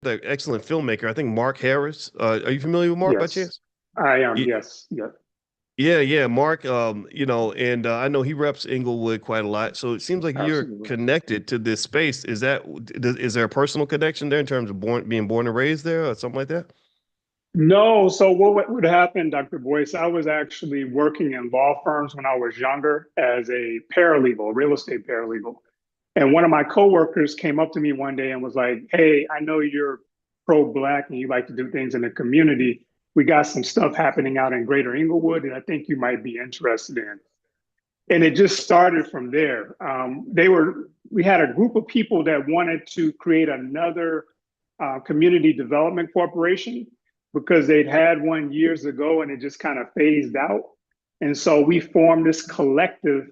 the excellent filmmaker. I think Mark Harris. Are you familiar with Mark by Yes, chance? I am. Ye- Yes, yeah. Yeah, Mark. And I know he reps Englewood quite a lot. So it seems like you're Absolutely. connected to this space. Is there a personal connection there in terms of being born and raised there or something like that? No, so what would happen, Dr. Boyce? I was actually working in law firms when I was younger as a paralegal, real estate paralegal. And one of my coworkers came up to me one day and was like, "Hey, I know you're pro-black and you like to do things in the community. We got some stuff happening out in Greater Englewood that I think you might be interested in." And it just started from there. We had a group of people that wanted to create another community development corporation because they'd had one years ago and it just kind of phased out. And so we formed this collective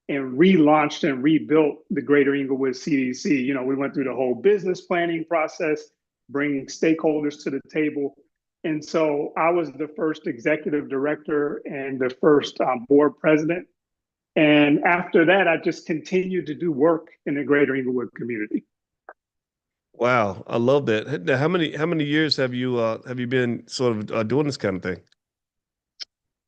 and relaunched and rebuilt the Greater Englewood CDC. You know, we went through the whole business planning process, bringing stakeholders to the table. And so I was the first executive director and the first board president. And after that, I just continued to do work in the Greater Englewood community. Wow, I love that. How many years have you been sort of doing this kind of thing?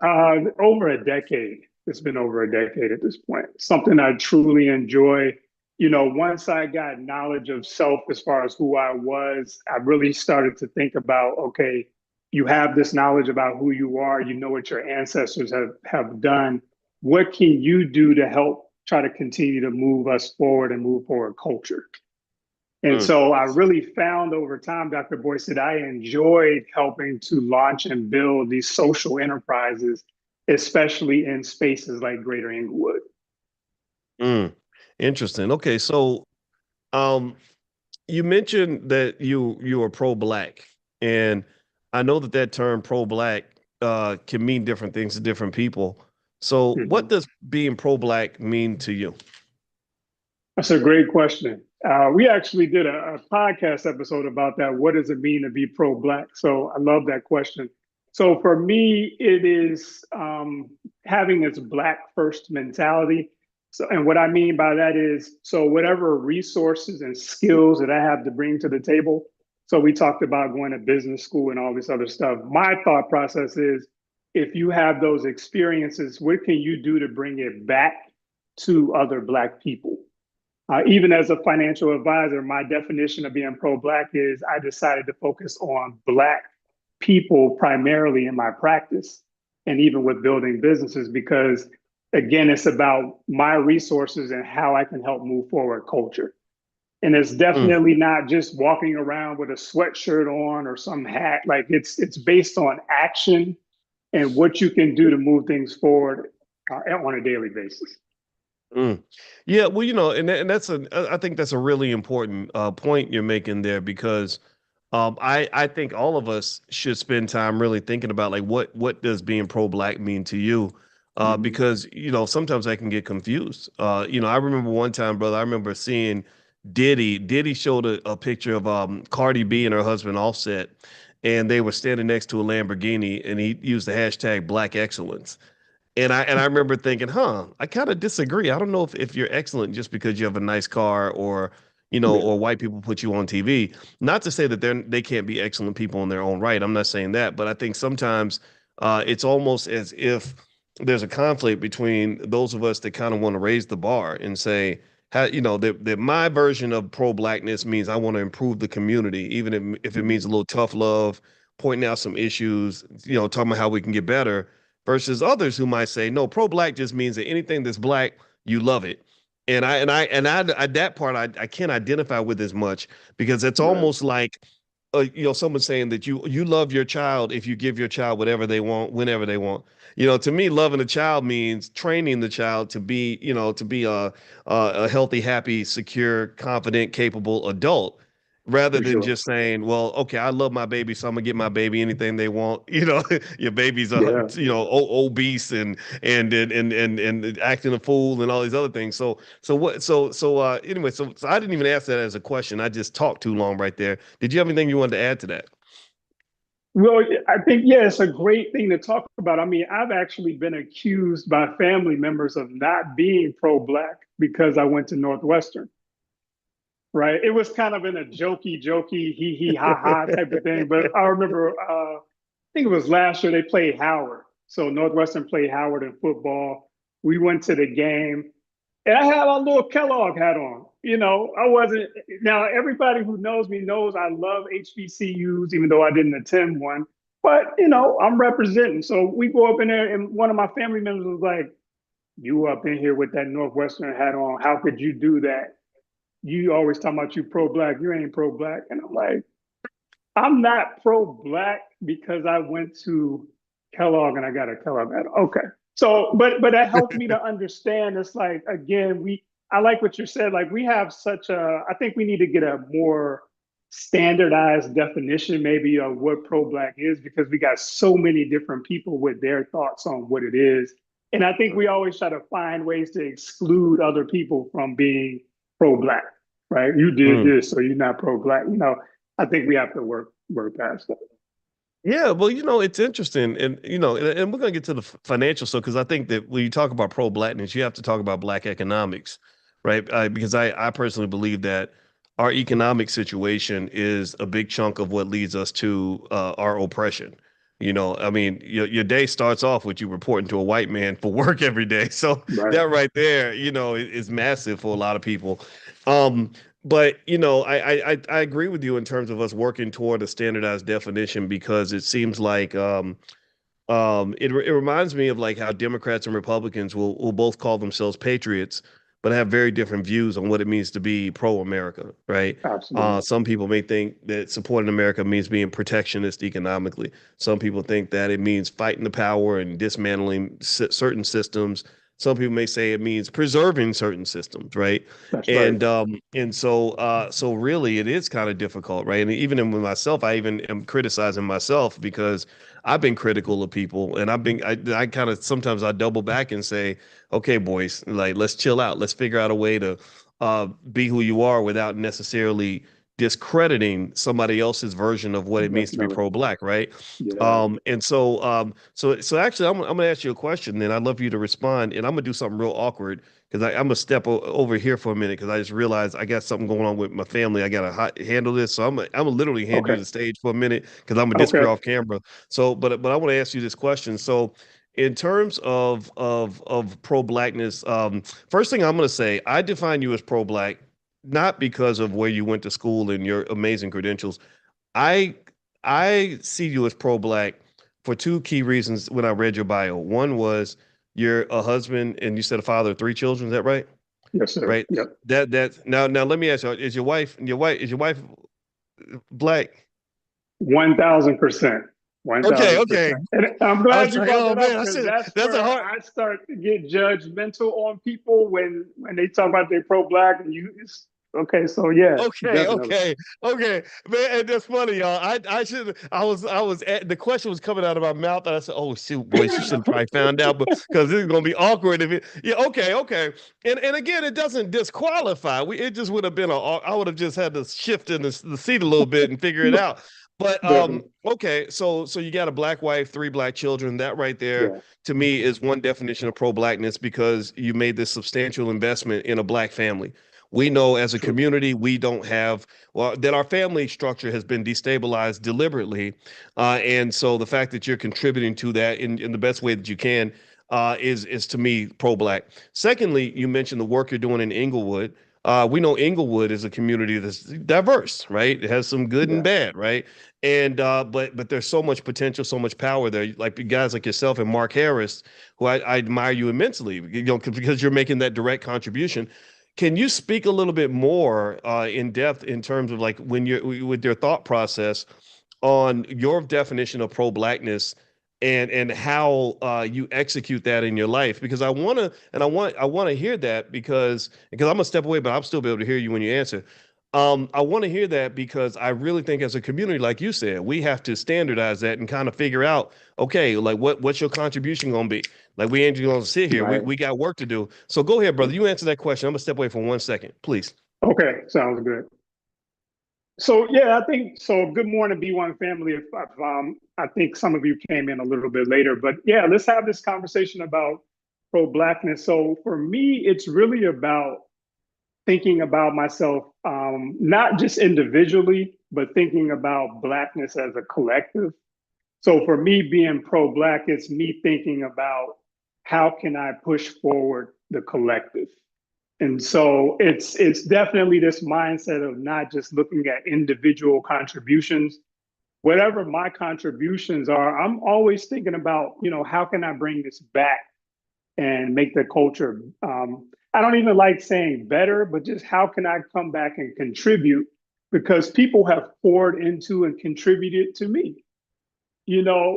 Over a decade. It's been over a decade at this point. Something I truly enjoy. You know, once I got knowledge of self as far as who I was, I really started to think about, okay, you have this knowledge about who you are, you know what your ancestors have done. What can you do to help try to continue to move us forward and move forward culture? And Mm. so I really found over time, Dr. Boyce, that I enjoyed helping to launch and build these social enterprises, especially in spaces like Greater Englewood. Mm. Interesting. Okay, so um, you mentioned that you are pro-black, and I know that that term pro-black can mean different things to different people. So, what Mhm. does being pro-black mean to you? That's a great question. We actually did a podcast episode about that. What does it mean to be pro-black? So I love that question. So for me, it is having this black first mentality. So, and what I mean by that is, so whatever resources and skills that I have to bring to the table. So we talked about going to business school and all this other stuff. My thought process is, if you have those experiences, what can you do to bring it back to other black people? Even as a financial advisor, my definition of being pro-black is I decided to focus on black people primarily in my practice and even with building businesses because again, it's about my resources and how I can help move forward culture. And it's Mm. definitely not just walking around with a sweatshirt on or some hat. Like it's based on action and what you can do to move things forward on a daily basis. Mm. Yeah, well, and that's I think that's a really important point you're making there because I think all of us should spend time really thinking about like what does being pro-black mean to you? Mm-hmm. Because sometimes I can get confused. I remember one time, brother. I remember seeing Diddy. Diddy showed a picture of Cardi B and her husband Offset, and they were standing next to a Lamborghini, and he used the hashtag Black Excellence. And I remember thinking, I kind of disagree. I don't know if you're excellent just because you have a nice car or Yeah. or white people put you on TV. Not to say that they can't be excellent people in their own right. I'm not saying that, but I think sometimes it's almost as if there's a conflict between those of us that kind of want to raise the bar and say, that my version of pro-blackness means I want to improve the community, even if it means a little tough love, pointing out some issues, talking about how we can get better versus others who might say, no, pro-black just means that anything that's black, you love it. And I that part I can't identify with as much because it's Right. almost like someone saying that you love your child if you give your child whatever they want whenever they want. To me, loving a child means training the child to be, a healthy, happy, secure, confident, capable adult rather For than sure. just saying, well, okay, I love my baby, so I'm gonna get my baby anything they want. Your baby's Yeah. obese and acting a fool and all these other things. Anyway, so I didn't even ask that as a question. I just talked too long right there. Did you have anything you wanted to add to that? Well, I think, yeah, it's a great thing to talk about. I mean, I've actually been accused by family members of not being pro-black because I went to Northwestern. right? It was kind of in a jokey, hee hee ha ha type of thing. But I remember, I think it was last year they played Howard. So Northwestern played Howard in football. We went to the game, and I had a little Kellogg hat on. You know, I wasn't. Now everybody who knows me knows I love HBCUs, even though I didn't attend one. But you know, I'm representing. So we go up in there, and one of my family members was like, "You up in here with that Northwestern hat on? How could you do that? You always talking about you pro-black. You ain't pro-black." And I'm like, I'm not pro-black because I went to Kellogg and I got a Kellogg hat. Okay. So, but that helped me to understand. It's like, again, I like what you said. Like we have such I think we need to get a more standardized definition maybe of what pro-black is, because we got so many different people with their thoughts on what it is. And I think we always try to find ways to exclude other people from being pro-black, right? You did Mm. this, so you're not pro-black. You know, I think we have to work past that. Yeah, well, it's interesting, and and we're gonna get to the financial stuff because I think that when you talk about pro-blackness, you have to talk about black economics, right? Because I personally believe that our economic situation is a big chunk of what leads us to our oppression. I mean, your day starts off with you reporting to a white man for work every day, so Right. that right there, is massive for a lot of people. Um, but I agree with you in terms of us working toward a standardized definition because it seems like it reminds me of like how Democrats and Republicans will both call themselves patriots, but have very different views on what it means to be pro-America, right? Absolutely. Some people may think that supporting America means being protectionist economically. Some people think that it means fighting the power and dismantling certain systems. Some people may say it means preserving certain systems, right? That's right. And so really it is kind of difficult, right? And even with myself, I even am criticizing myself because I've been critical of people, and I kind of sometimes I double back and say, okay, boys, like let's chill out. Let's figure out a way to be who you are without necessarily discrediting somebody else's version of what it means to be Definitely. pro-black, right? Yeah. So actually, I'm gonna ask you a question. Then I'd love for you to respond, and I'm gonna do something real awkward because I'm gonna step over here for a minute because I just realized I got something going on with my family. I gotta handle this, so I'm gonna literally hand you Okay. the stage for a minute because I'm gonna disappear Okay. off camera. So, but I want to ask you this question. So, in terms of pro-blackness, first thing I'm gonna say, I define you as pro-black not because of where you went to school and your amazing credentials. I I see you as pro-black for two key reasons when I read your bio. One was you're a husband and you said a father of three children. Is that right? Yes, sir. Right. Yep. Now let me ask you: Is your wife black? 1000%. One Okay, thousand okay. percent. And I'm I glad was you like, brought oh that up man, I because should. that's That's a where hard. I start to get judgmental on people when they talk about they pro-black and okay. So yeah, Okay, definitely. okay, okay, man. And that's funny, y'all. I should. I was. The question was coming out of my mouth, and I said, "Oh shoot, boys, you should have probably found out, but because this is gonna be awkward if it." Yeah, okay, okay. And again, it doesn't disqualify. It just would have been a. I would have just had to shift in the seat a little bit and figure it out. But Definitely. okay. So you got a black wife, three black children. That right there, Yeah. to me, is one definition of pro-blackness because you made this substantial investment in a black family. We know as a True. community, we don't have, well, that our family structure has been destabilized deliberately. And so the fact that you're contributing to that in the best way that you can is to me pro-black. Secondly, you mentioned the work you're doing in Englewood. We know Englewood is a community that's diverse, right? It has some good and Yeah. bad, right? And but there's so much potential, so much power there. Like guys like yourself and Mark Harris, who I admire you immensely, because you're making that direct contribution. Can you speak a little bit more in depth in terms of like when you're with your thought process on your definition of pro-blackness and how you execute that in your life? Because I want to hear that because I'm gonna step away, but I'll still be able to hear you when you answer. I want to hear that because I really think as a community, like you said, we have to standardize that and kind of figure out, okay, like what's your contribution gonna be? Like we ain't just gonna sit here. We Right. we got work to do. So go ahead, brother. You answer that question. I'm gonna step away for 1 second, please. Okay. Sounds good. So yeah, I think so. Good morning, B1 family. If I think some of you came in a little bit later, but yeah, let's have this conversation about pro-blackness. So for me, it's really about thinking about myself, not just individually, but thinking about Blackness as a collective. So for me, being pro-Black, it's me thinking about how can I push forward the collective. And so it's definitely this mindset of not just looking at individual contributions. Whatever my contributions are, I'm always thinking about, how can I bring this back and make the culture, I don't even like saying better, but just how can I come back and contribute? Because people have poured into and contributed to me.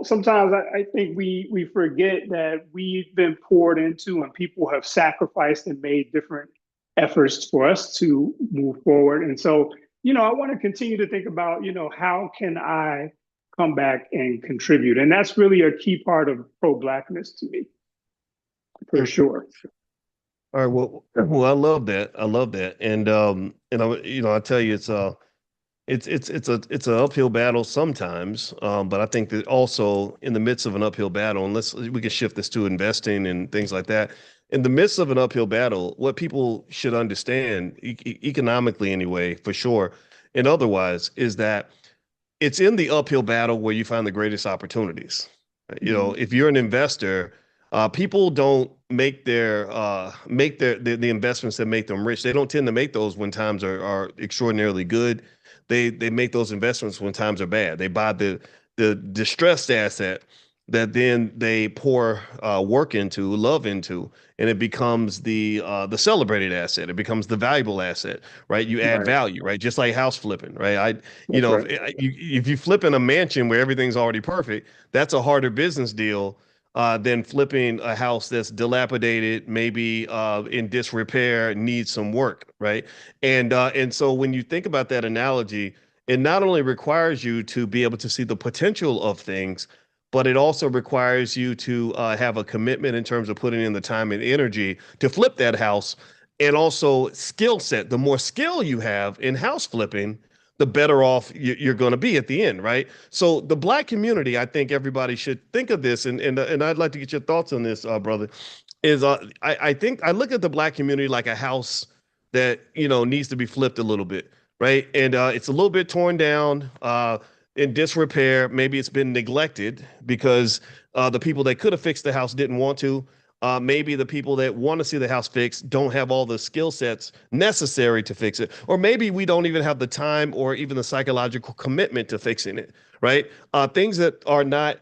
Sometimes I think we forget that we've been poured into and people have sacrificed and made different efforts for us to move forward. And so, I want to continue to think about, how can I come back and contribute? And that's really a key part of pro-Blackness to me, for sure. All right. Well, I love that. I love that. And I tell you, it's an uphill battle sometimes. But I think that also in the midst of an uphill battle, unless we can shift this to investing and things like that, in the midst of an uphill battle, what people should understand, economically anyway, for sure, and otherwise, is that it's in the uphill battle where you find the greatest opportunities. If you're an investor, people don't make the investments that make them rich. They don't tend to make those when times are extraordinarily good. They make those investments when times are bad. They buy the distressed asset that then they pour work into, love into, and it becomes the celebrated asset. It becomes the valuable asset, right? You add Right. value, right? Just like house flipping, right? That's right. If you flip in a mansion where everything's already perfect, that's a harder business deal than flipping a house that's dilapidated, maybe in disrepair, needs some work, right? And so when you think about that analogy, it not only requires you to be able to see the potential of things, but it also requires you to have a commitment in terms of putting in the time and energy to flip that house, and also skill set. The more skill you have in house flipping, the better off you're going to be at the end, right? So the Black community, I think everybody should think of this, and I'd like to get your thoughts on this, brother. Is I think I look at the Black community like a house that needs to be flipped a little bit, right? And it's a little bit torn down, in disrepair. Maybe it's been neglected because the people that could have fixed the house didn't want to. Maybe the people that want to see the house fixed don't have all the skill sets necessary to fix it. Or maybe we don't even have the time or even the psychological commitment to fixing it, right? Things that are not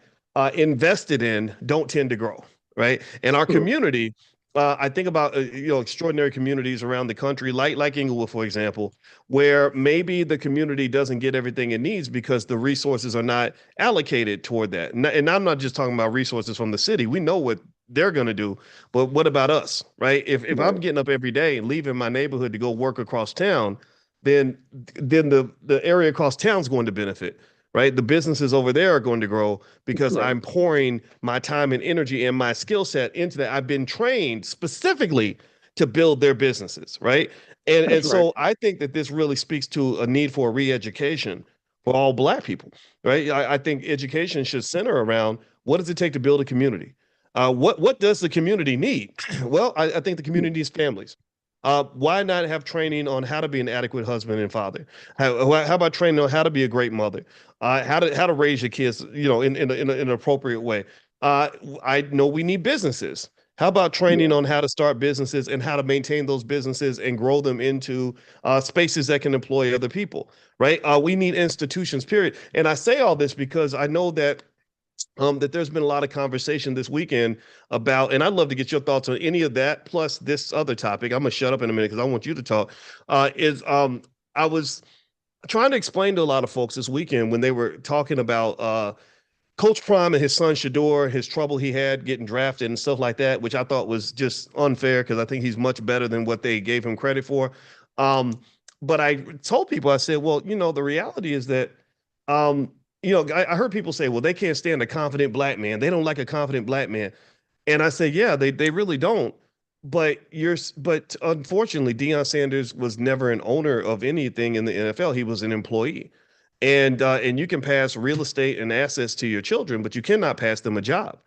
invested in don't tend to grow, right? And our True. community, I think about extraordinary communities around the country, like Englewood, for example, where maybe the community doesn't get everything it needs because the resources are not allocated toward that. And I'm not just talking about resources from the city. We know what they're going to do, but what about us, right? If I'm Right. getting up every day and leaving my neighborhood to go work across town, then the area across town is going to benefit, right? The businesses over there are going to grow because Right. I'm pouring my time and energy and my skill set into that. I've been trained specifically to build their businesses, right? And That's right. so I think that this really speaks to a need for a re-education for all Black people, right? I think education should center around what does it take to build a community? What does the community need? Well, I think the community needs families. Why not have training on how to be an adequate husband and father? How about training on how to be a great mother? How to raise your kids, in an appropriate way. Uh, I know we need businesses. How about training Yeah. on how to start businesses and how to maintain those businesses and grow them into spaces that can employ other people, right? We need institutions, period. And I say all this because I know that there's been a lot of conversation this weekend about, and I'd love to get your thoughts on any of that, plus this other topic. I'm gonna shut up in a minute because I want you to talk. Is I was trying to explain to a lot of folks this weekend when they were talking about Coach Prime and his son Shador, his trouble he had getting drafted and stuff like that, which I thought was just unfair because I think he's much better than what they gave him credit for. Um, but I told people, I said, well, the reality is that, I heard people say, well, they can't stand a confident Black man. They don't like a confident Black man. And I say, yeah, they really don't. But unfortunately, Deion Sanders was never an owner of anything in the NFL. He was an employee. And you can pass real estate and assets to your children, but you cannot pass them a job.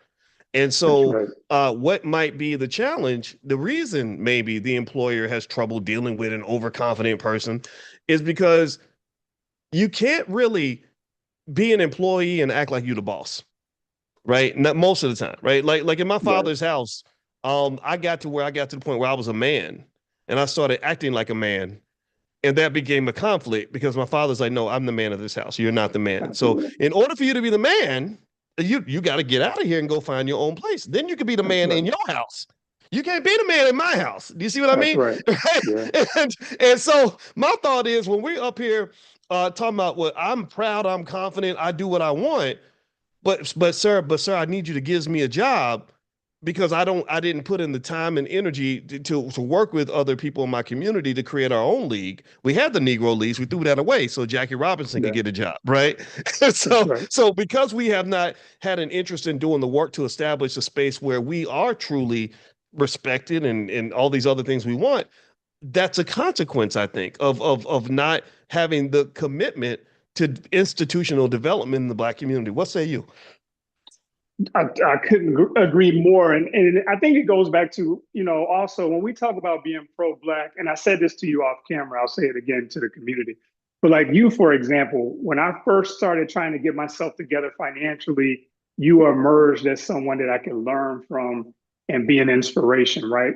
And That's so, right. what might be the challenge? The reason maybe the employer has trouble dealing with an overconfident person is because you can't really be an employee and act like you the boss, right? Not most of the time, right? Like in my Right. father's house, I got to where I got to the point where I was a man, and I started acting like a man, and that became a conflict because my father's like, no, I'm the man of this house. You're not the man. So Absolutely. in order for you to be the man, you got to get out of here and go find your own place. Then you can be the That's man right. in your house. You can't be the man in my house. Do you see what I That's mean? right. Yeah. Right? And so my thought is when we're up here talking about what I'm proud, I'm confident, I do what I want, but sir, I need you to give me a job because I didn't put in the time and energy to work with other people in my community to create our own league. We had the Negro Leagues, we threw that away so Jackie Robinson could Yeah. get a job, right? That's so right. so because we have not had an interest in doing the work to establish a space where we are truly respected and all these other things we want, that's a consequence, I think, of not having the commitment to institutional development in the Black community. What say you? I couldn't agree more. And I think it goes back to, also when we talk about being pro-Black, and I said this to you off camera, I'll say it again to the community. But like you, for example, when I first started trying to get myself together financially, you emerged as someone that I could learn from and be an inspiration, right?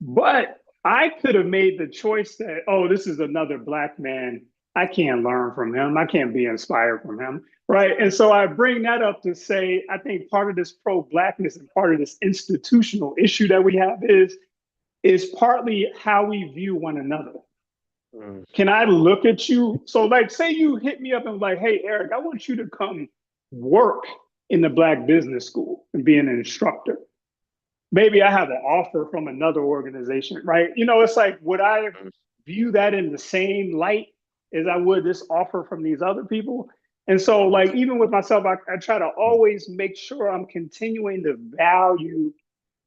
But I could have made the choice that, oh, this is another Black man. I can't learn from him. I can't be inspired from him. Right. And so I bring that up to say, I think part of this pro-Blackness and part of this institutional issue that we have is partly how we view one another. Mm, Can I look at you? So, like, say you hit me up and like, hey, Eric, I want you to come work in the Black Business School and be an instructor. Maybe I have an offer from another organization, right? It's like, would I mm, view that in the same light as I would this offer from these other people? And so, mm, like, even with myself, I try to always make sure I'm continuing to value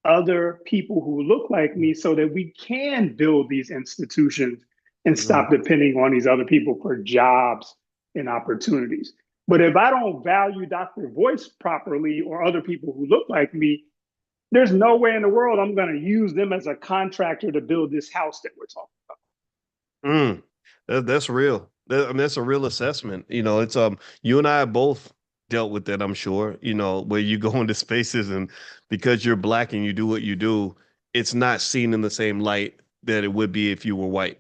other people who look like me so that we can build these institutions and mm, stop depending on these other people for jobs and opportunities. But if I don't value Dr. Voice properly or other people who look like me, there's no way in the world I'm going to use them as a contractor to build this house that we're talking about. mm. That's real. I mean, that's a real assessment. It's you and I both dealt with that, I'm sure, where you go into spaces and because you're Black and you do what you do, it's not seen in the same light that it would be if you were white.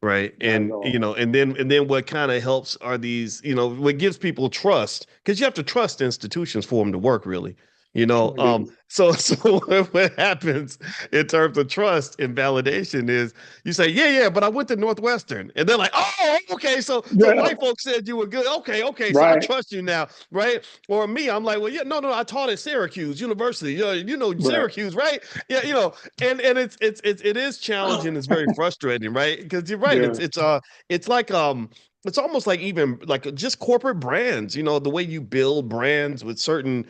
Right. Not at And, all. and then what kind of helps are these, what gives people trust, because you have to trust institutions for them to work really. Indeed. So what happens in terms of trust and validation is you say, yeah, but I went to Northwestern. And they're like, oh, okay. So Yeah. white folks said you were good. Okay. So I Right. trust you now, right? Or me, I'm like, well, yeah, no, I taught at Syracuse University. Right. Syracuse, right? Yeah, and it is challenging. It's very frustrating, right? Because you're right. Yeah. It's like it's almost like even like just corporate brands. The way you build brands with certain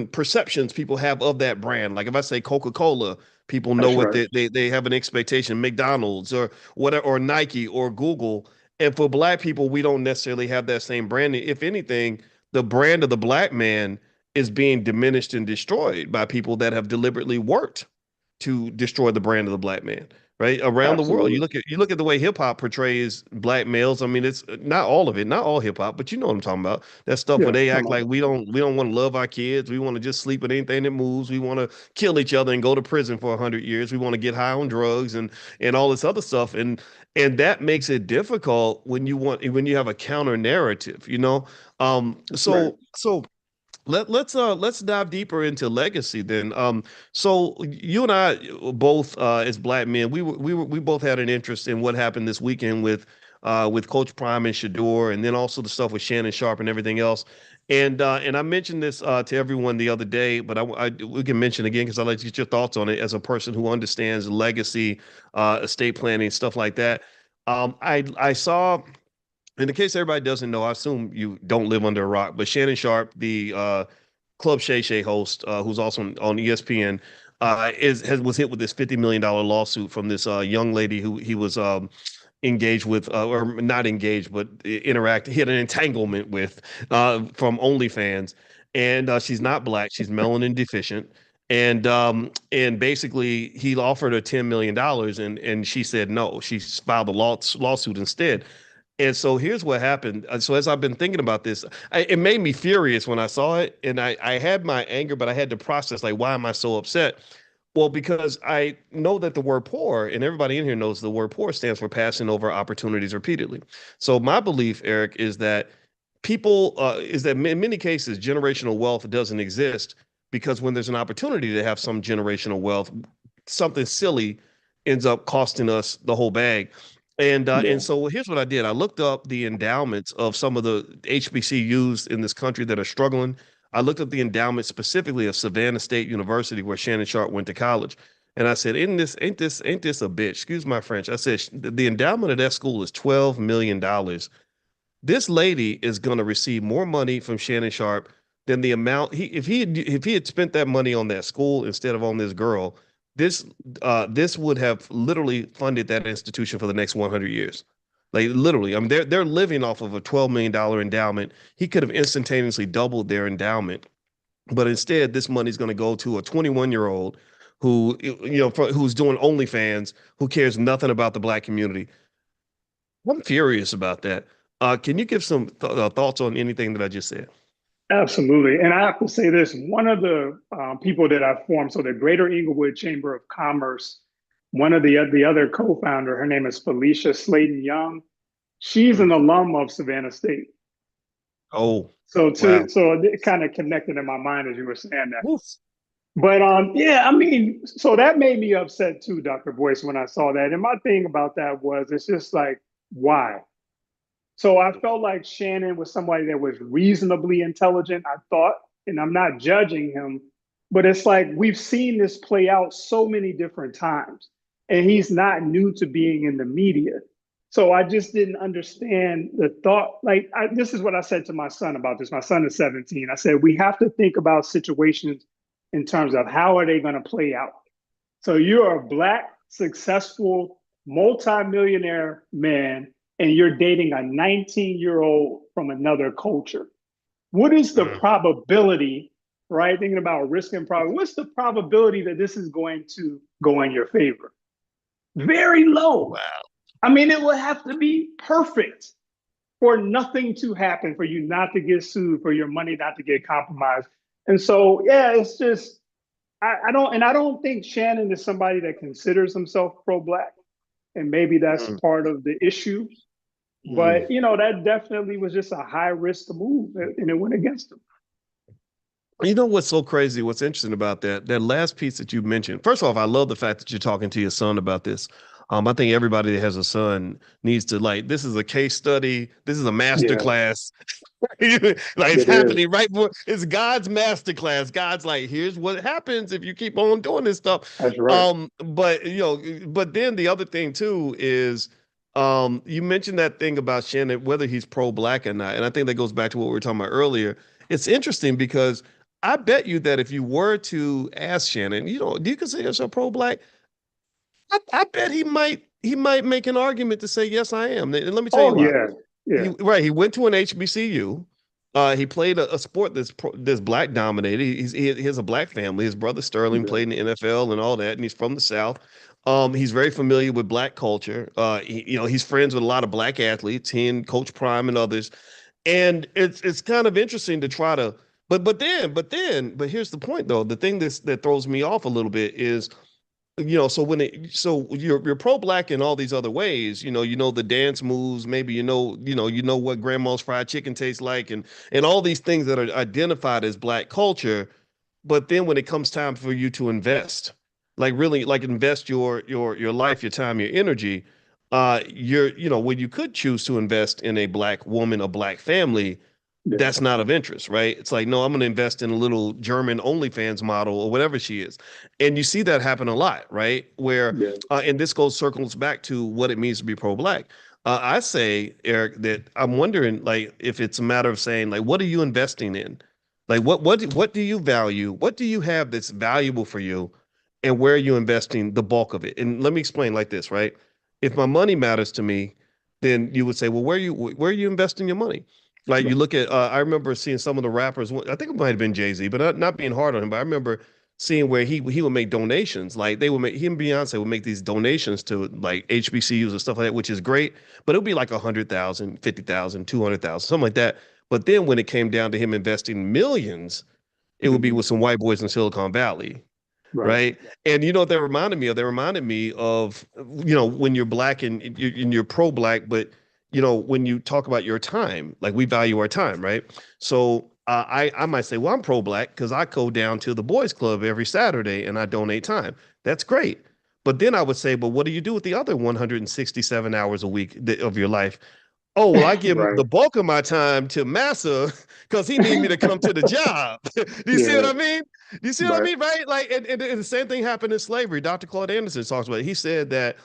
perceptions people have of that brand. Like if I say Coca-Cola, people know That's what right. they have an expectation. McDonald's or whatever, or Nike or Google. And for Black people, we don't necessarily have that same branding. If anything, the brand of the Black man is being diminished and destroyed by people that have deliberately worked to destroy the brand of the Black man, right? Around the world. You Absolutely. look at you look at the way hip hop portrays Black males. I mean, it's not all of it, not all hip hop, but you know what I'm talking about. That stuff where Yeah. they I'm act on like it. we don't want to love our kids. We want to just sleep with anything that moves. We want to kill each other and go to prison for 100 years. We want to get high on drugs and all this other stuff. And that makes it difficult when you have a counter narrative, Right. So let's dive deeper into legacy then. So you and I both as Black men, we both had an interest in what happened this weekend with Coach Prime and Shador, and then also the stuff with Shannon Sharp and everything else. And I mentioned this to everyone the other day, but we can mention again because I'd like to get your thoughts on it as a person who understands legacy, estate planning, stuff like that. I saw, in the case everybody doesn't know, I assume you don't live under a rock, but Shannon Sharp, the Club Shay Shay host, who's also on ESPN, was hit with this $50 million lawsuit from this young lady who he was engaged with, or not engaged, but interact. He had an entanglement with from OnlyFans. and she's not black. She's melanin deficient. And basically he offered her $10 million, and she said no. She filed a lawsuit instead. And so here's what happened. So as I've been thinking about this, it made me furious when I saw it, and I had my anger, but I had to process like, why am I so upset? Well, because I know that the word poor, and everybody in here knows the word poor stands for passing over opportunities repeatedly. So my belief, Eric, is that in many cases, generational wealth doesn't exist because when there's an opportunity to have some generational wealth, something silly ends up costing us the whole bag. And Yeah. so here's what I did. I looked up the endowments of some of the HBCUs in this country that are struggling. I looked up the endowment specifically of Savannah State University, where Shannon Sharp went to college. And I said, ain't this a bitch? Excuse my French. I said, the endowment of that school is $12 million. This lady is going to receive more money from Shannon Sharp than the amount if he had spent that money on that school instead of on this girl. This this would have literally funded that institution for the next 100 years. Like literally, I mean, they're living off of a $12 million endowment. He could have instantaneously doubled their endowment, but instead, this money is going to go to a 21-year-old who who's doing OnlyFans, who cares nothing about the black community. I'm furious about that. Can you give some thoughts on anything that I just said? Absolutely. And I have to say this, one of the people that I formed, so the Greater Englewood Chamber of Commerce, one of the other co-founder, her name is Felicia Slayton Young. She's Mm. an alum of Savannah State. Oh, So wow. so it kind of connected in my mind as you were saying that. Oof. But yeah, I mean, so that made me upset too, Dr. Boyce, when I saw that. And my thing about that was it's just like, why? So I felt like Shannon was somebody that was reasonably intelligent, I thought, and I'm not judging him, but it's like we've seen this play out so many different times, and he's not new to being in the media. So I just didn't understand the thought. Like, this is what I said to my son about this. My son is 17. I said, we have to think about situations in terms of how are they going to play out. So you're a black, successful, multimillionaire man, and you're dating a 19-year-old from another culture. What is the Mm. probability, right? Thinking about risk and probability, what's the probability that this is going to go in your favor? Very low. Wow. I mean, it would have to be perfect for nothing to happen, for you not to get sued, for your money not to get compromised. And so, yeah, it's just, I don't think Shannon is somebody that considers himself pro-black, and maybe that's Mm. part of the issue. Mm. But that definitely was just a high risk move, and it went against him. You know what's so crazy? What's interesting about that last piece that you mentioned? First off, I love the fact that you're talking to your son about this. I think everybody that has a son needs to like. This is a case study. This is a master Yeah, class. Like it's it is. happening right before. It's God's master class. God's like, here's what happens if you keep on doing this stuff. That's right. But but then the other thing too is, you mentioned that thing about Shannon, whether he's pro-black or not, and I think that goes back to what we were talking about earlier. It's interesting because I bet you that if you were to ask Shannon, do you consider yourself pro-black? I bet he might make an argument to say yes, I am. And let me tell you Oh why. yeah, He yeah, right. He went to an HBCU. He played a sport that's black dominated. He has a black family. His brother Sterling yeah, played in the NFL and all that, and he's from the South. He's very familiar with black culture. He's friends with a lot of black athletes. He and Coach Prime and others. And it's kind of interesting to try to, but here's the point though. The thing that throws me off a little bit is, so you're pro-black in all these other ways. You know the dance moves, maybe you know what grandma's fried chicken tastes like, and all these things that are identified as black culture. But then when it comes time for you to invest, like really like invest your life, your time, your energy, when you could choose to invest in a black woman, a black family, yeah, that's not of interest, right? It's like, no, I'm going to invest in a little German OnlyFans model or whatever she is. And you see that happen a lot, right? Where, yeah, and this circles back to what it means to be pro-black. I say, Eric, that I'm wondering, like, if it's a matter of saying, like, what are you investing in? Like, what do you value? What do you have that's valuable for you? And where are you investing the bulk of it? And let me explain like this, right? If my money matters to me, then you would say, well, where are you investing your money? Like you look at, I remember seeing some of the rappers. I think it might have been Jay-Z, but not being hard on him. But I remember seeing where he would make donations. Like they would make him, Beyonce would make these donations to like HBCUs and stuff like that, which is great. But it would be like 100,000, 50,000, 200,000, something like that. But then when it came down to him investing millions, it would be Mhm. with some white boys in Silicon Valley, Right. right? And you know what that reminded me of? That reminded me of, when you're black and you're pro-black, but when you talk about your time, like we value our time, right? So I might say, well, I'm pro-black because I go down to the boys club every Saturday and I donate time. That's great. But then I would say, but what do you do with the other 167 hours a week of your life? Oh, well, I give Right. the bulk of my time to Massa because he need me to come to the job. Do you see what Yeah. I mean? Do you see what I Right. mean? Right? Like, and the same thing happened in slavery. Dr. Claude Anderson talks about it. He said that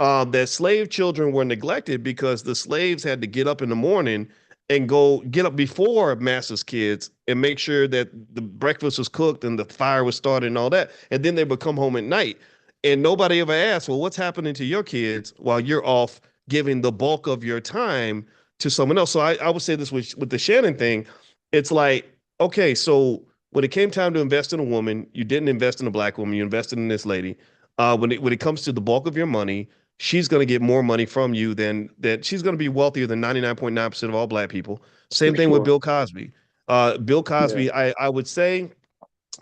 that slave children were neglected because the slaves had to get up in the morning and go get up before Massa's kids and make sure that the breakfast was cooked and the fire was started and all that. And then they would come home at night. And nobody ever asked, well, what's happening to your kids while you're off giving the bulk of your time to someone else? So I would say this with the Shannon thing. It's like, okay, so when it came time to invest in a woman, you didn't invest in a black woman, you invested in this lady. When it comes to the bulk of your money, she's going to get more money from you than that. She's going to be wealthier than 99.9% of all black people. For Same thing with sure. Bill Cosby. Bill Yeah. Cosby, I would say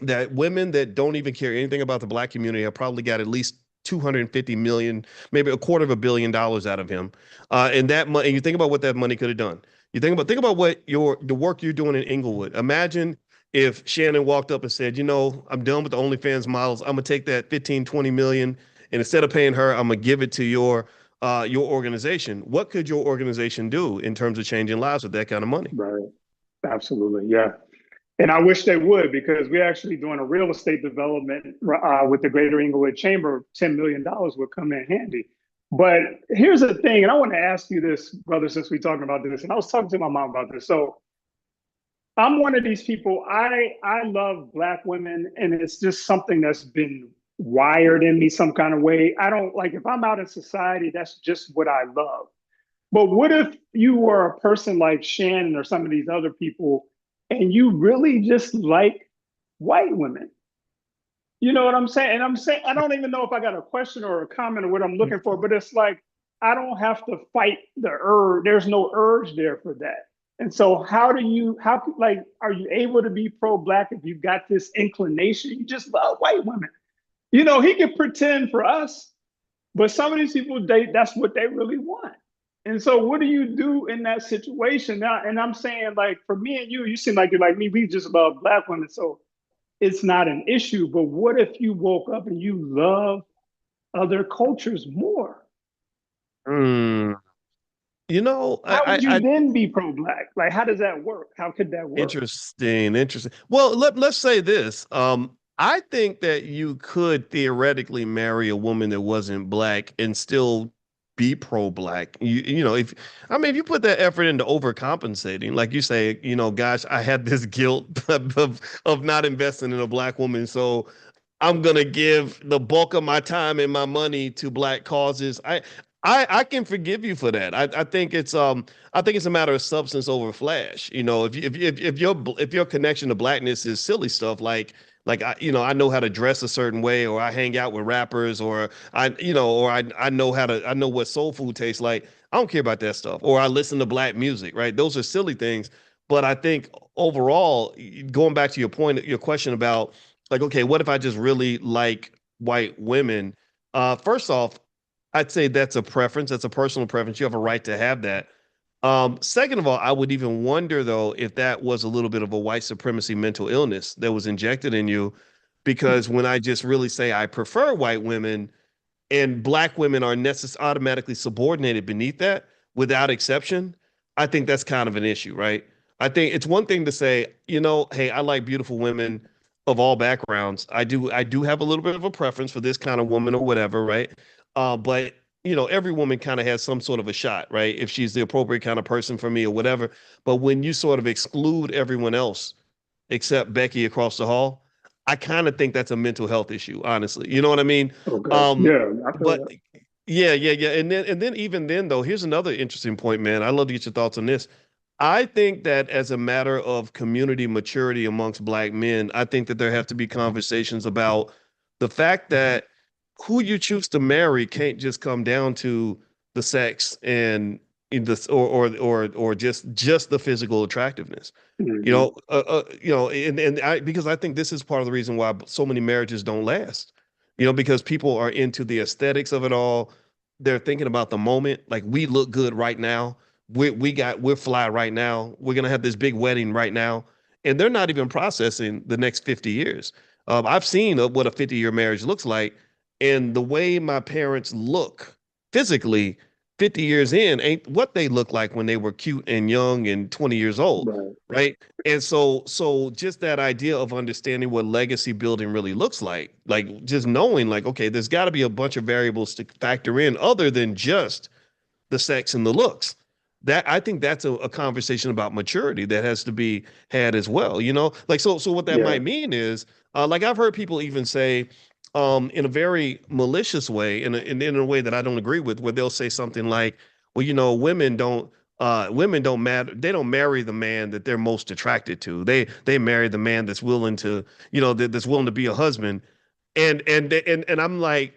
that women that don't even care anything about the black community have probably got at least 250 million, maybe a quarter of $1 billion out of him. And that money, and you think about what that money could have done. You think about what the work you're doing in Englewood. Imagine if Shannon walked up and said, I'm done with the OnlyFans models. I'm gonna take that 15, 20 million, and instead of paying her, I'm gonna give it to your organization. What could your organization do in terms of changing lives with that kind of money? Right. Absolutely. Yeah. And I wish they would because we're actually doing a real estate development with the Greater Englewood Chamber. $10 million would come in handy. But here's the thing, and I want to ask you this, brother, since we're talking about this. And I was talking to my mom about this. So I'm one of these people. I love Black women, and it's just something that's been wired in me some kind of way. I don't like if I'm out in society, that's just what I love. But what if you were a person like Shannon or some of these other people, and you really just like white women? You know what I'm saying? And I'm saying I don't even know if I got a question or a comment or what I'm looking for, but it's like I don't have to fight the urge. There's no urge there for that. And so how like are you able to be pro-black if you've got this inclination? You just love white women. He can pretend for us, but some of these people, that's what they really want. And so what do you do in that situation? Now, and I'm saying like for me and you seem like you're like me, we just love Black women. So it's not an issue. But what if you woke up and you love other cultures more? Hmm. How would you I then be pro-black? Like, how does that work? How could that work? interesting. Well, let's say this. I think that you could theoretically marry a woman that wasn't black and still be pro-black. If you put that effort into overcompensating, like you say, gosh, I had this guilt of not investing in a black woman, so I'm gonna give the bulk of my time and my money to black causes. I can forgive you for that. I think it's a matter of substance over flash. If your connection to blackness is silly stuff I know how to dress a certain way, or I hang out with rappers, or I know I know what soul food tastes like. I don't care about that stuff. Or I listen to black music, right? Those are silly things. But I think overall, going back to your point, your question about like, okay, what if I just really like white women? First off, I'd say that's a preference. That's a personal preference. You have a right to have that. Second of all, I would even wonder though if that was a little bit of a white supremacy mental illness that was injected in you, because when I just really say I prefer white women and black women are automatically subordinated beneath that without exception, I think that's kind of an issue, right? I think it's one thing to say, hey, I like beautiful women of all backgrounds. I do have a little bit of a preference for this kind of woman or whatever, right? But every woman kind of has some sort of a shot, right? If she's the appropriate kind of person for me or whatever. But when you sort of exclude everyone else except Becky across the hall, I kind of think that's a mental health issue, honestly. You know what I mean? Okay. Um, Yeah, I feel but that. yeah. And then even then though, here's another interesting point, man. I'd love to get your thoughts on this. I think that as a matter of community maturity amongst black men, I think that there have to be conversations about the fact that who you choose to marry can't just come down to the sex and in this or just the physical attractiveness. Hmm. And I because I think this is part of the reason why so many marriages don't last. Because people are into the aesthetics of it all. They're thinking about the moment, like we look good right now. We're fly right now. We're gonna have this big wedding right now, and they're not even processing the next 50 years. I've seen what a 50-year marriage looks like, and the way my parents look physically 50 years in ain't what they look like when they were cute and young and 20 years old, Right. right? And so just that idea of understanding what legacy building really looks like just knowing like, okay, there's got to be a bunch of variables to factor in other than just the sex and the looks. That I think that's a conversation about maturity that has to be had as well. Like so what that Yeah. might mean is like I've heard people even say in a very malicious way, in a way that I don't agree with, where they'll say something like, well, women don't matter. They don't marry the man that they're most attracted to. They marry the man that's willing to, that's willing to be a husband. And I'm like,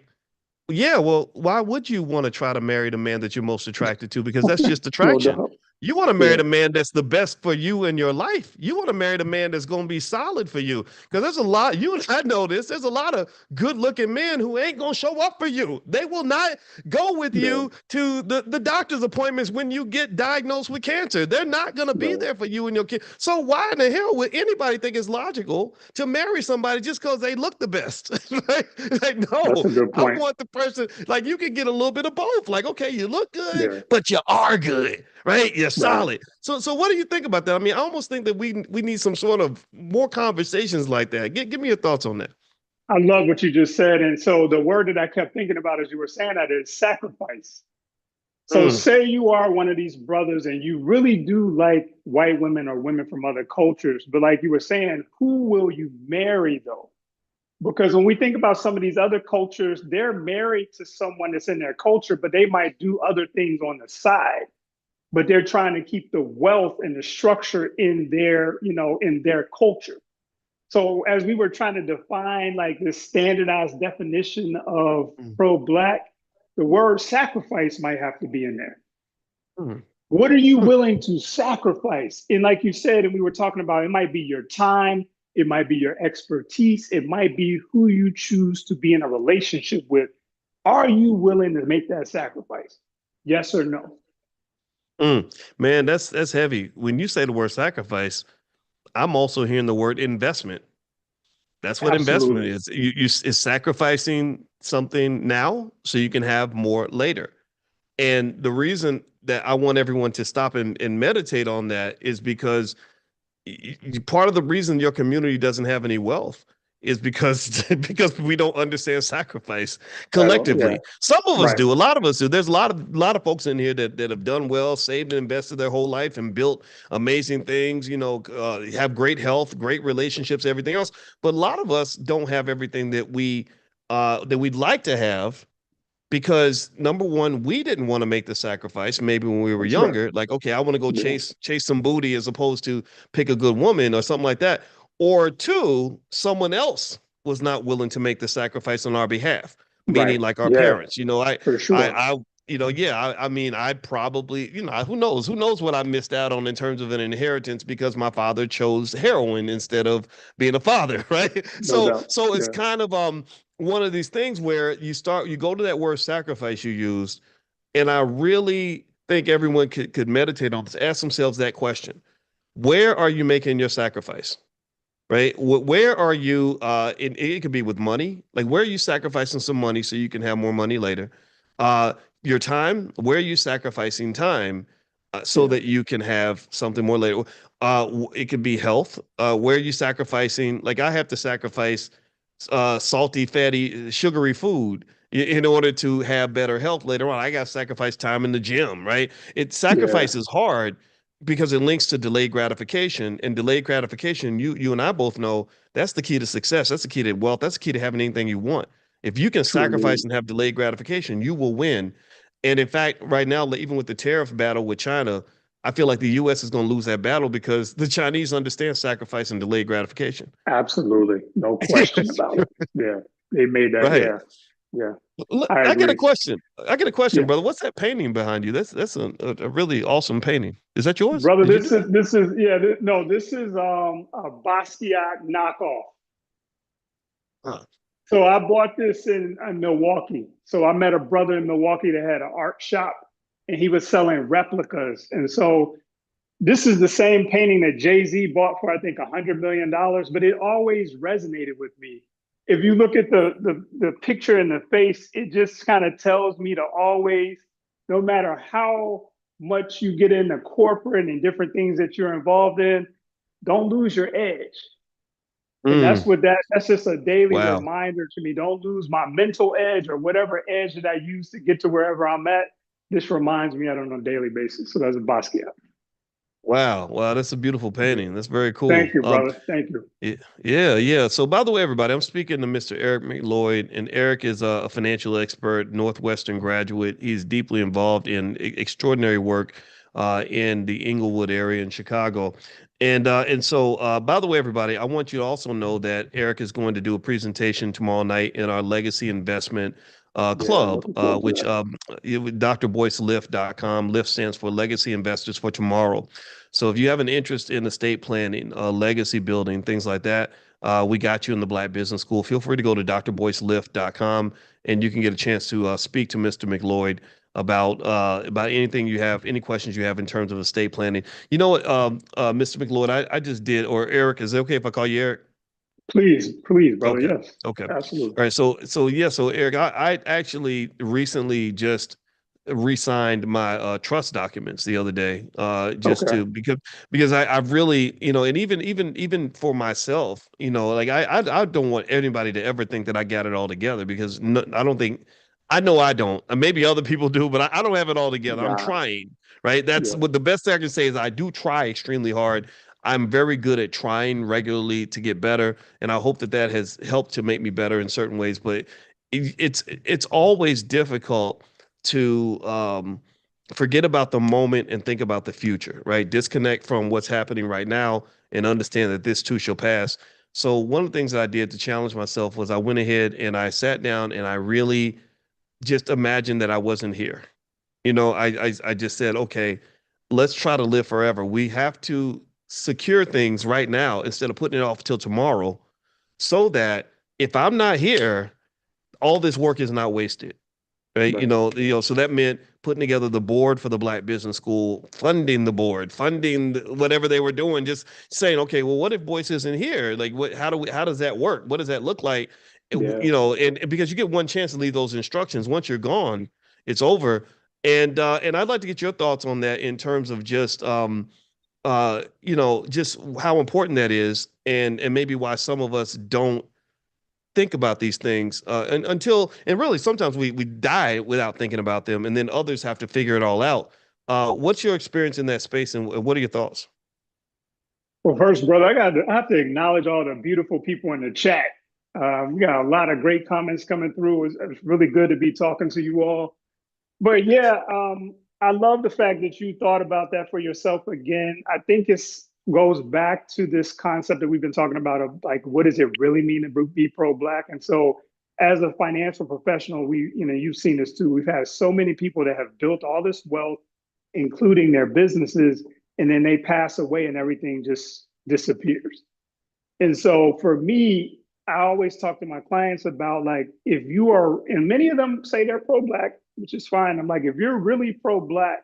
yeah, well, why would you want to try to marry the man that you're most attracted to? Because that's just No attraction. doubt. You want to marry Yeah. the man that's the best for you in your life. You want to marry the man that's going to be solid for you. Because there's a lot, you and I know this, there's a lot of good looking men who ain't going to show up for you. They will not go with Yeah. you to the doctor's appointments when you get diagnosed with cancer. They're not going to be Right. there for you and your kid. So why in the hell would anybody think it's logical to marry somebody just because they look the best? like, That's no, a good I point. want the person, like you can get a little bit of both. Like, okay, you look good, Yeah. but you are good, right? You're Right. solid. So what do you think about that? I mean, I almost think that we need some sort of more conversations like that. Give me your thoughts on that. I love what you just said. And so the word that I kept thinking about as you were saying that is sacrifice. So Mm, say you are one of these brothers and you really do like white women or women from other cultures, but like you were saying, who will you marry though? Because when we think about some of these other cultures, they're married to someone that's in their culture, but they might do other things on the side. But they're trying to keep the wealth and the structure in their culture. So as we were trying to define like this standardized definition of mm, pro-black, the word sacrifice might have to be in there. mm, What are you mm. willing to sacrifice? And like you said, and we were talking about, it might be your time, it might be your expertise, it might be who you choose to be in a relationship with. Are you willing to make that sacrifice? Yes or no? Mm. Man, that's heavy. When you say the word sacrifice, I'm also hearing the word investment. That's what investment Absolutely. is. Is sacrificing something now so you can have more later. And the reason that I want everyone to stop and meditate on that is because part of the reason your community doesn't have any wealth is because because we don't understand sacrifice Yeah. collectively. Some of us Right. do, a lot of us do. There's a lot of folks in here that have done well, saved and invested their whole life and built amazing things. Have great health, great relationships, everything else. But a lot of us don't have everything that we'd like to have because number one, we didn't want to make the sacrifice. Maybe when we were That's right. younger, like, okay, I want to go Yeah. chase some booty as opposed to pick a good woman or something like that. Or two, someone else was not willing to make the sacrifice on our behalf, Right. meaning like our Yeah, parents. You know, I, for sure. I, I, yeah, I mean, I probably, who knows what I missed out on in terms of an inheritance because my father chose heroin instead of being a father, right? No So, doubt. so it's Yeah. kind of one of these things where you go to that word sacrifice you used, and I really think everyone could meditate on this, ask themselves that question. Where are you making your sacrifice? Right? Where are you? It could be with money. Like, where are you sacrificing some money so you can have more money later? Uh, your time. Where are you sacrificing time so Yeah. that you can have something more later? It could be health. Where are you sacrificing? Like, I have to sacrifice salty, fatty, sugary food in order to have better health later on. I got to sacrifice time in the gym, right? It Yeah. sacrifice is hard because it links to delayed gratification, and delayed gratification, you and I both know that's the key to success. That's the key to wealth. That's the key to having anything you want. If you can True sacrifice indeed. and have delayed gratification, you will win. And in fact, right now, even with the tariff battle with China, I feel like the U.S. is going to lose that battle because the Chinese understand sacrifice and delayed gratification. Absolutely. No question about it. Yeah. They made that. Right. Yeah. Yeah. Look, I I get a agree. question. I get a question, Yeah. brother. What's that painting behind you? That's a really awesome painting. Is that yours? Brother, Did you do that? no, this is a Basquiat knockoff. Huh. So I bought this in Milwaukee. So I met a brother in Milwaukee that had an art shop and he was selling replicas. And so this is the same painting that Jay-Z bought for, I think, $100 million, but it always resonated with me. If you look at the picture in the face, it just kind of tells me to always, no matter how much you get into corporate and different things that you're involved in, don't lose your edge. And Mm, that's just a daily wow. reminder to me. Don't lose my mental edge or whatever edge that I use to get to wherever I'm at. This reminds me of it on a daily basis. So that's a Basquiat. Wow. Wow. That's a beautiful Yeah. painting. That's very cool. Thank you, brother. Thank you. Yeah, yeah. So, by the way, everybody, I'm speaking to Mr. Eric McLeod, and Eric is a financial expert, Northwestern graduate. He's deeply involved in extraordinary work in the Englewood area in Chicago. And so, by the way, everybody, I want you to also know that Eric is going to do a presentation tomorrow night in our Legacy Investment Yeah, club, looking forward to which that. drboycelift.com. Lift stands for Legacy Investors for Tomorrow. So if you have an interest in estate planning, legacy building, things like that, we got you in the Black Business School. Feel free to go to drboycelift.com and you can get a chance to speak to Mr. McLeod about anything you have, any questions you have in terms of estate planning. You know what, Mr. McLeod, I just did, or Eric, is it okay if I call you Eric? Please, brother. Okay. Yes, Okay. All absolutely. right. So yeah. So Eric, I actually recently just re-signed my trust documents the other day, just Okay. to because I've really, and even for myself, like I don't want anybody to ever think that I got it all together because no, I don't think. I know I don't. Maybe other people do, but I don't have it all together. I'm Nah, trying, right? That's yeah, what the best thing I can say is I do try extremely hard. I'm very good at trying regularly to get better, and I hope that that has helped to make me better in certain ways. But it's always difficult to forget about the moment and think about the future, right? Disconnect from what's happening right now and understand that this too shall pass. So one of the things that I did to challenge myself was I went ahead and I sat down and I really just imagined that I wasn't here. I just said, okay, let's try to live forever. We have to secure things right now instead of putting it off till tomorrow, so that if I'm not here, all this work is not wasted. Right. right. So that meant putting together the board for the Black Business School, funding the board, funding whatever they were doing, just saying, okay, well, what if Boyce isn't here? Like, how does that work? What does that look like? Yeah. And because you get one chance to leave those instructions, once you're gone, it's over. And I'd like to get your thoughts on that in terms of just how important that is, and maybe why some of us don't think about these things and really sometimes we die without thinking about them, and then others have to figure it all out. What's your experience in that space, and what are your thoughts? Well, first, brother, I have to acknowledge all the beautiful people in the chat. We got a lot of great comments coming through. It's really good to be talking to you all. But yeah, I love the fact that you thought about that for yourself again. I think it's goes back to this concept that we've been talking about of like, what does it really mean to be pro-black? And so, as a financial professional, you've seen this too. We've had so many people that have built all this wealth, including their businesses, and then they pass away and everything just disappears. And so for me, I always talk to my clients about like, if you are, and many of them say they're pro-black, which is fine. I'm like, if you're really pro-black,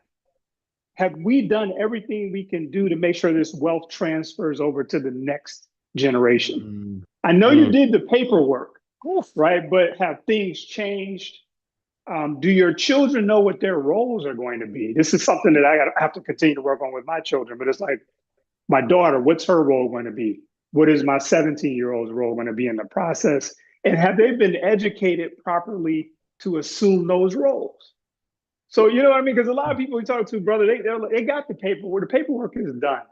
have we done everything we can do to make sure this wealth transfers over to the next generation? Mm, I know you mm. did the paperwork, Oof. right? But have things changed? Do your children know what their roles are going to be? This is something that I have to continue to work on with my children. But it's like, my daughter, what's her role going to be? What is my 17-year-old's role going to be in the process? And have they been educated properly to assume those roles? So, you know what I mean? Because a lot of people we talk to, brother, they got the paperwork. The paperwork is done.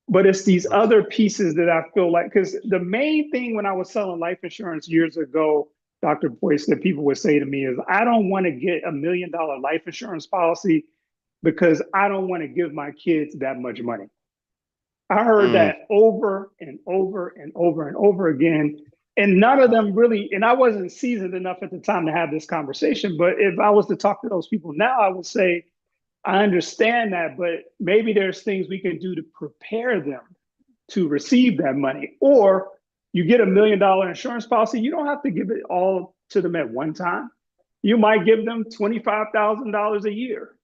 But it's these other pieces that I feel like, because the main thing when I was selling life insurance years ago, Dr. Boyce, that people would say to me is, I don't want to get $1 million life insurance policy because I don't want to give my kids that much money. I heard Mm, that over and over and over and over again. And none of them really, and I wasn't seasoned enough at the time to have this conversation. But if I was to talk to those people now, I would say, I understand that, but maybe there's things we can do to prepare them to receive that money. Or you get $1 million insurance policy, you don't have to give it all to them at one time. You might give them $25,000 a year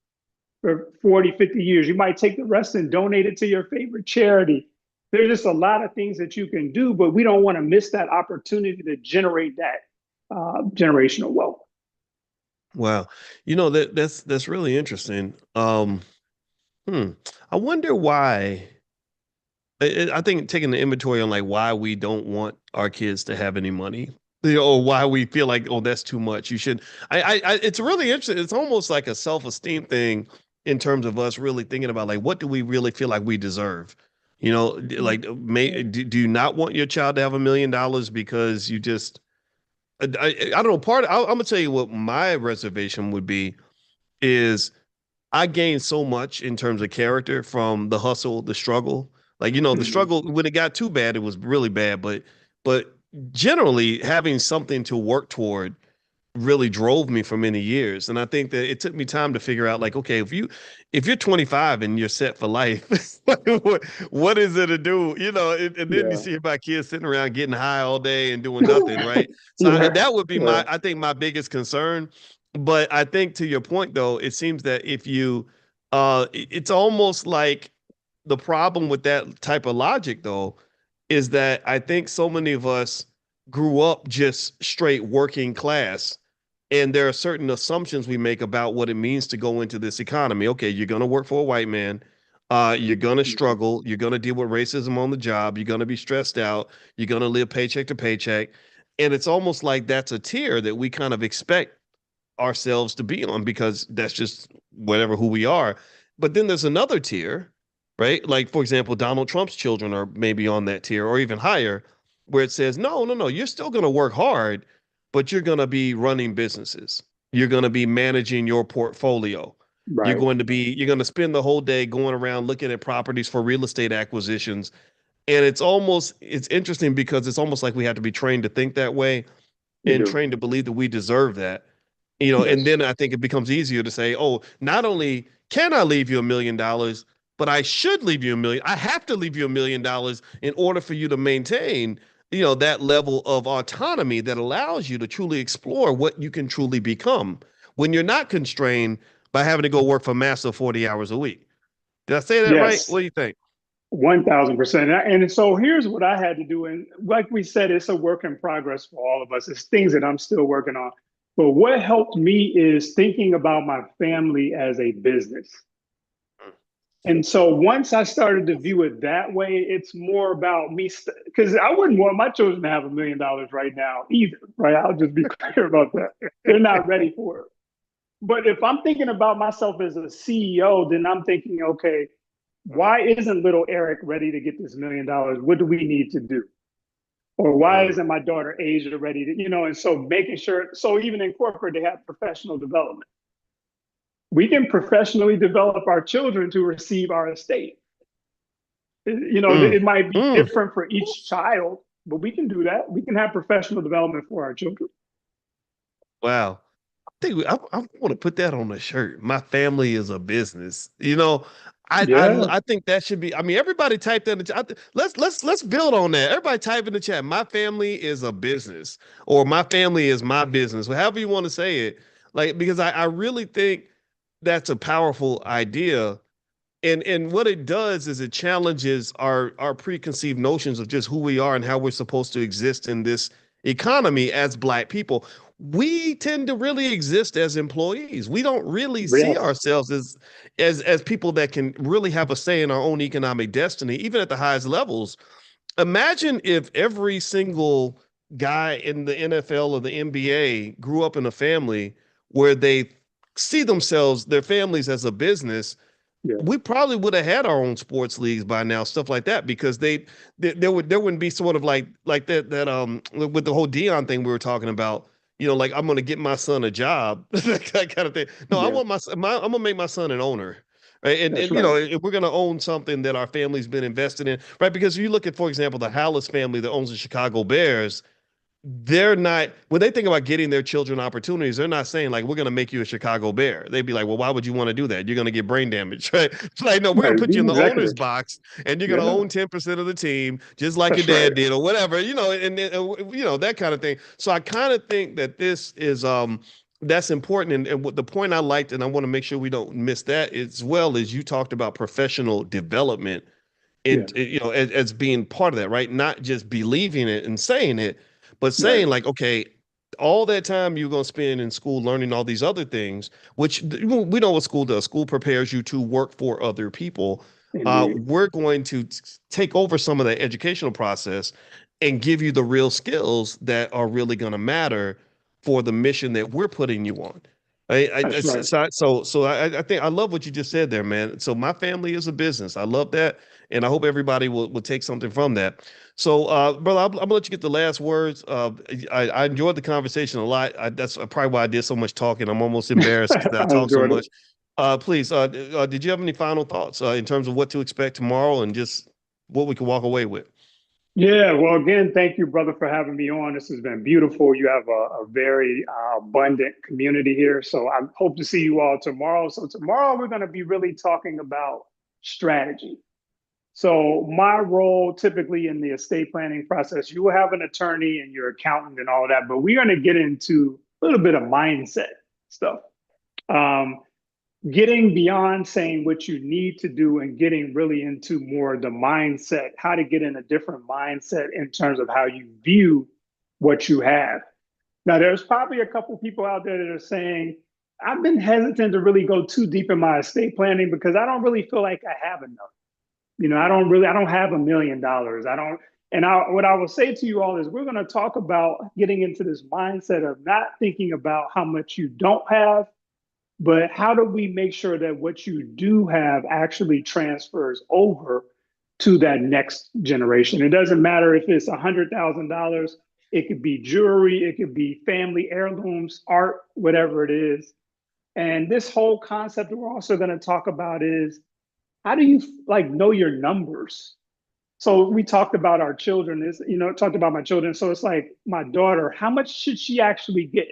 for 40, 50 years. You might take the rest and donate it to your favorite charity. There's just a lot of things that you can do, but we don't want to miss that opportunity to generate that generational wealth. wow. That's really interesting. Hmm. I wonder why. I think taking the inventory on like why we don't want our kids to have any money, or why we feel like, oh, that's too much. You should. It's really interesting. It's almost like a self-esteem thing in terms of us really thinking about like what do we really feel like we deserve. Like do you not want your child to have $1 million because you just I don't know. I'm gonna tell you what my reservation would be is I gained so much in terms of character from the hustle, the struggle. Like, the Mm-hmm. struggle when it got too bad, it was really bad. But generally having something to work toward really drove me for many years. And I think that it took me time to figure out like, okay, if you're 25 and you're set for life, what is it to do? And then you Yeah. see about kids sitting around getting high all day and doing nothing, right? So Yeah. that would be Yeah. I think my biggest concern. But I think to your point though, it seems that if you it's almost like the problem with that type of logic though is that I think so many of us grew up just straight working class, and there are certain assumptions we make about what it means to go into this economy. Okay, you're going to work for a white man. You're going to Mhm. struggle. You're going to deal with racism on the job. You're going to be stressed out. You're going to live paycheck to paycheck. And it's almost like that's a tier that we kind of expect ourselves to be on because that's just whatever who we are. But then there's another tier, right? Like, for example, Donald Trump's children are maybe on that tier or even higher, where it says, no, no, no, you're still going to work hard, but you're going to be running businesses. You're going to be managing your portfolio. Right. You're going to spend the whole day going around looking at properties for real estate acquisitions. And it's interesting because it's almost like we have to be trained to think that way We and do. trained to believe that we deserve that. And Yes. then I think it becomes easier to say, oh, not only can I leave you $1 million, but I should leave you a million. I have to leave you $1 million in order for you to maintain, that level of autonomy that allows you to truly explore what you can truly become when you're not constrained by having to go work for massive 40 hours a week. Did I say that right? Yes. What do you think? 1000%. And so here's what I had to do. And like we said, it's a work in progress for all of us. It's things that I'm still working on. But what helped me is thinking about my family as a business. And so once I started to view it that way, it's more about me because I wouldn't want my children to have $1 million right now either, right? I'll just be clear about that. They're not ready for it. But if I'm thinking about myself as a CEO, then I'm thinking, okay, why isn't little Eric ready to get this $1 million? What do we need to do? Or why Mm, isn't my daughter Asia ready to, and so making sure, so even in corporate, they have professional development. We can professionally develop our children to receive our estate. mm, It might be mm. different for each child, but we can do that. We can have professional development for our children. Wow. I want to put that on a shirt. My family is a business. Yeah. I think that should be. I mean, everybody type that in the chat. Let's build on that. Everybody type in the chat. My family is a business, or my family is my business. However you want to say it. Like because I really think that's a powerful idea. And what it does is it challenges our preconceived notions of just who we are and how we're supposed to exist in this economy as Black people. We tend to really exist as employees. We don't really see Yes. ourselves as people that can really have a say in our own economic destiny, even at the highest levels. Imagine if every single guy in the NFL or the NBA grew up in a family where they see themselves, their families as a business. Yeah. We probably would have had our own sports leagues by now, stuff like that, because there wouldn't be sort of like that with the whole Dion thing we were talking about. Like I'm gonna get my son a job, that kind of thing. No, I Yeah. want I'm gonna make my son an owner. right? That's And you know, right. if we're going to own something that our family's been invested in, right? Because if you look at, for example, the Hallis family that owns the Chicago Bears, they're not when they think about getting their children opportunities, they're not saying like we're going to make you a Chicago Bear. They'd be like, well, why would you want to do that? You're going to get brain damage, right? It's like, no, we're going Right. to put you These in the owner's executives. box and you're going to Yeah, own 10% of the team, just like your that's right. dad did or whatever, you know, you know, that kind of thing. So I kind of think that this is that's important. And what the point I liked, and I want to make sure we don't miss that as well, is you talked about professional development Yeah, and you know as being part of that, right? Not just believing it and saying it, but right. saying like, okay, all that time you're going to spend in school learning all these other things, which we know what school does. School prepares you to work for other people. Indeed. We're going to take over some of that educational process and give you the real skills that are really going to matter for the mission that we're putting you on. That's right. I think I love what you just said there, man. So my family is a business. I love that, and I hope everybody will take something from that. So, brother, I'm gonna let you get the last words. I enjoyed the conversation a lot. That's probably why I did so much talking. I'm almost embarrassed because I I talk so enjoyed it. much. Please, did you have any final thoughts in terms of what to expect tomorrow and just what we can walk away with? Yeah, well, again, thank you, brother, for having me on. This has been beautiful. You have a very abundant community here. So I hope to see you all tomorrow. So, tomorrow we're going to be really talking about strategy. So, my role typically in the estate planning process, you will have an attorney and your accountant and all of that, but we're going to get into a little bit of mindset stuff. Um, Getting beyond saying what you need to do and getting really into more the mindset, how to get in a different mindset in terms of how you view what you have. Now, there's probably a couple people out there that are saying, I've been hesitant to really go too deep in my estate planning because I don't really feel like I have enough. I don't have $1 million. I don't, what I will say to you all is we're going to talk about getting into this mindset of not thinking about how much you don't have, but how do we make sure that what you do have actually transfers over to that next generation? It doesn't matter if it's $100,000, it could be jewelry, it could be family heirlooms, art, whatever it is. And this whole concept that we're also going to talk about is how do you like know your numbers? So we talked about our children, is talked about my children. So it's like my daughter, how much should she actually get?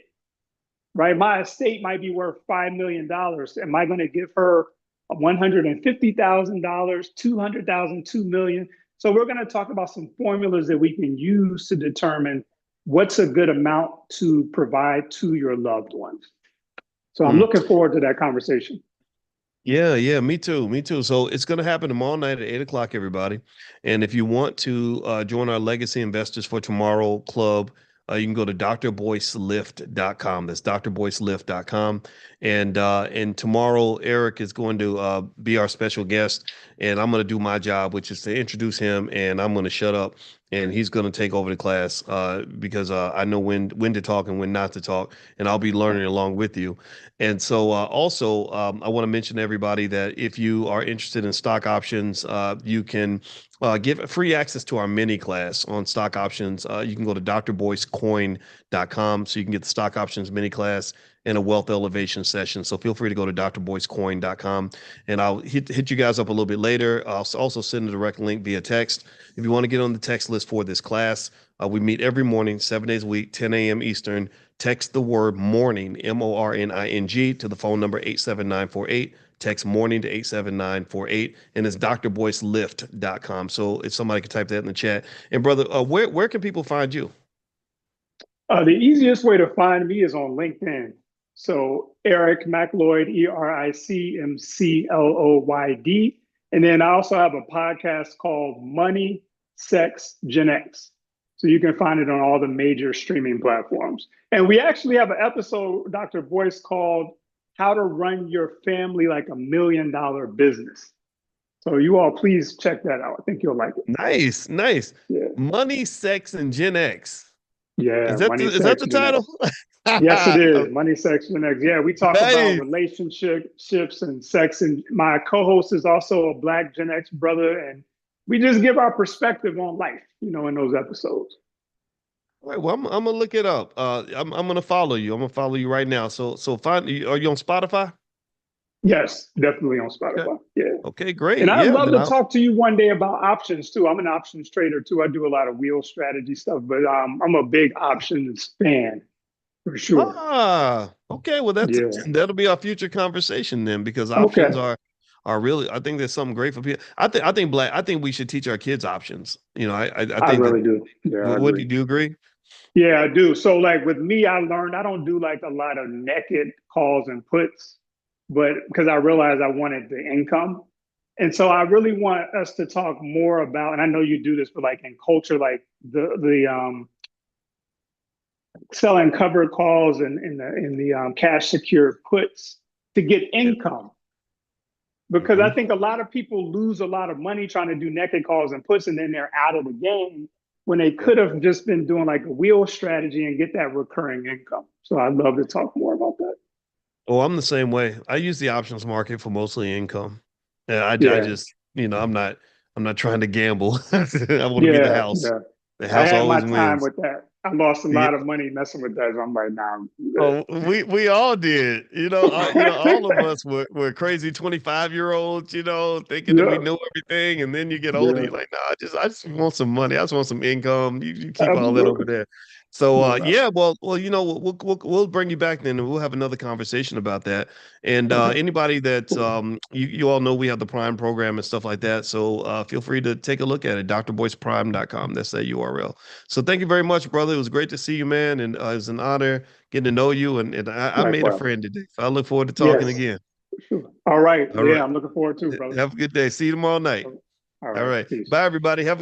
Right? My estate might be worth $5 million. Am I going to give her $150,000, 200,000, 2 million? So we're going to talk about some formulas that we can use to determine what's a good amount to provide to your loved ones. So I'm Mm. looking forward to that conversation. Yeah, yeah, me too, me too. So it's going to happen tomorrow night at 8 o'clock, everybody. And if you want to join our Legacy Investors for Tomorrow Club, you can go to drboycelift.com. That's drboycelift.com. And tomorrow, Eric is going to be our special guest, and I'm going to do my job, which is to introduce him, and I'm going to shut up, and he's going to take over the class because I know when to talk and when not to talk, and I'll be learning along with you. And so, also, I want to mention to everybody that if you are interested in stock options, you can get free access to our mini class on stock options. You can go to drboycecoin.com so you can get the stock options mini class and a wealth elevation session. So feel free to go to drboycecoin.com, and I'll hit you guys up a little bit later. I'll also send a direct link via text. If you want to get on the text list for this class, we meet every morning, 7 days a week, 10 a.m. Eastern. Text the word morning, MORNING, to the phone number 87948. Text morning to 87948. And it's drboycelift.com. So if somebody could type that in the chat. And brother, where can people find you? The easiest way to find me is on LinkedIn. So Eric McLeod, EricMcLoyd. And then I also have a podcast called Money, Sex, Gen X. So you can find it on all the major streaming platforms. And we actually have an episode, Dr. Boyce, called How to Run Your Family Like $1 Million Business. So you all please check that out. I think you'll like it. Nice, nice. Yeah. Money, sex, and Gen X. Yeah. Money, Is that sex, the Gen title? X. Yes, it is. Money, sex, and X. Yeah, we talk about Nice. relationships and sex. And my co-host is also a Black Gen X brother, and we just give our perspective on life, in those episodes. All right, well, I'm gonna look it up. I'm gonna follow you. I'm gonna follow you right now. So find are you on Spotify? Yes, definitely on Okay. Spotify. Yeah. Okay, And great. I'd Yeah, love then to I'll talk to you one day about options too. I'm an options trader too. I do a lot of wheel strategy stuff, but I'm a big options fan for sure. okay. Well, Yeah. that'll be our future conversation then, because options Okay. are really, I think there's something great for people. I think we should teach our kids options. I I think that, really do. Yeah, I what agree. do you agree? Yeah, I do. So like with me, I learned I don't do like a lot of naked calls and puts, but because I realized I wanted the income. And so I really want us to talk more about, and I know you do this, but like in culture, like the selling covered calls and in the cash secured puts to get Yeah. income. Because I Hmm. think a lot of people lose a lot of money trying to do naked calls and puts, and then they're out of the game when they Yeah. could have just been doing like a wheel strategy and get that recurring income. So I'd love to talk more about that. Oh, I'm the same way. I use the options market for mostly income. Yeah, I Yeah, just, I'm not trying to gamble. I want to be the yeah, house. yeah. The I house had my always time wins. with that. I lost a Yeah. lot of money messing with that. So I'm like, nah, I'm Oh, we all did. All of good. us were crazy 25-year-olds, thinking that we Yeah, know everything, and then you get older, yeah, you're like, no, I just want some money. I just want some income. You keep all that over absolutely. there. So No doubt. yeah, well, we'll bring you back then, and we'll have another conversation about that. And Okay, anybody that cool. you all know, we have the Prime program and stuff like that. So feel free to take a look at it, drboyceprime.com. That's that URL. So thank you very much, brother. It was great to see you, man, and it was an honor getting to know you, and I made a Likewise. friend today. So I look forward to talking Yes, again. sure. All right. All Yeah, right. I'm looking forward to, brother. Have a good day. See you tomorrow night. All All right. right. Peace. Bye, everybody. Have a